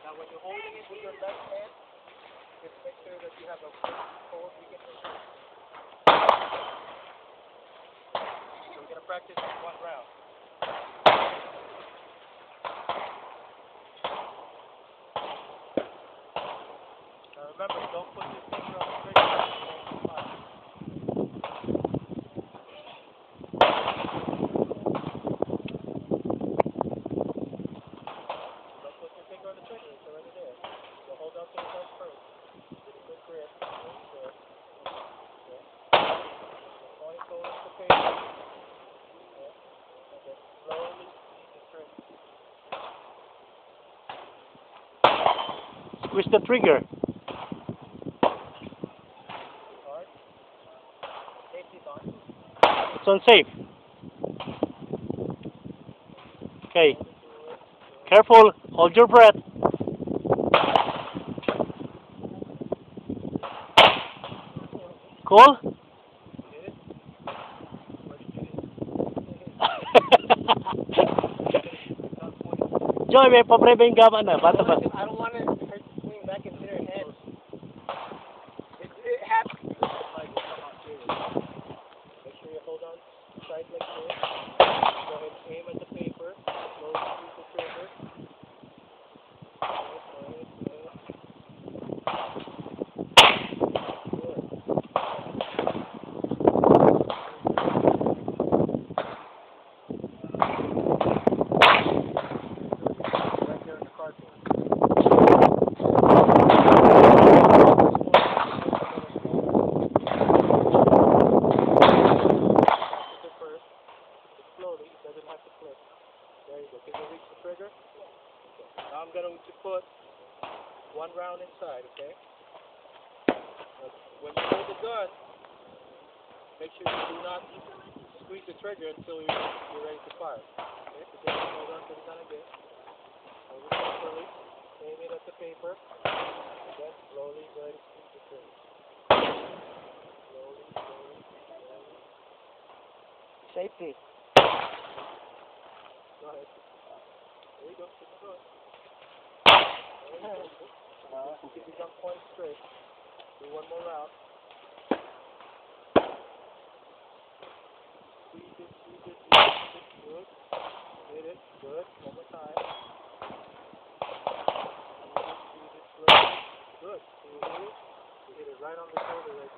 Now when you're holding it with your left hand, just make sure that you have a hold you can hold. So we're going to practice one round. Now remember, don't put your finger on the trigger. Squeeze the trigger. It's on safe. Okay. Careful. Hold your breath. Cool? Joy, may pa-prevent ka ba na? Bata ba? I don't want it to hurt the swing back into their head. It has to. Like, come on, seriously. Make sure you hold on tight like this. Go ahead and aim at the paper. Slowly squeeze the trigger. Now I'm going to put one round inside, okay? When you hold the gun, make sure you do not squeeze the trigger until you're ready to fire. Okay? So just hold on to the gun again. Hold it carefully. Aim it at the paper. And then slowly go ahead and squeeze the trigger. Slowly, slowly, slowly. Safety. Go ahead. There you go. Keep it going. Keep the gun point straight. Do one more round. Squeeze it, squeeze it, squeeze it. Good. Hit it. Good. One more time. Squeeze it slowly. Good. You hit it right on the shoulder right there.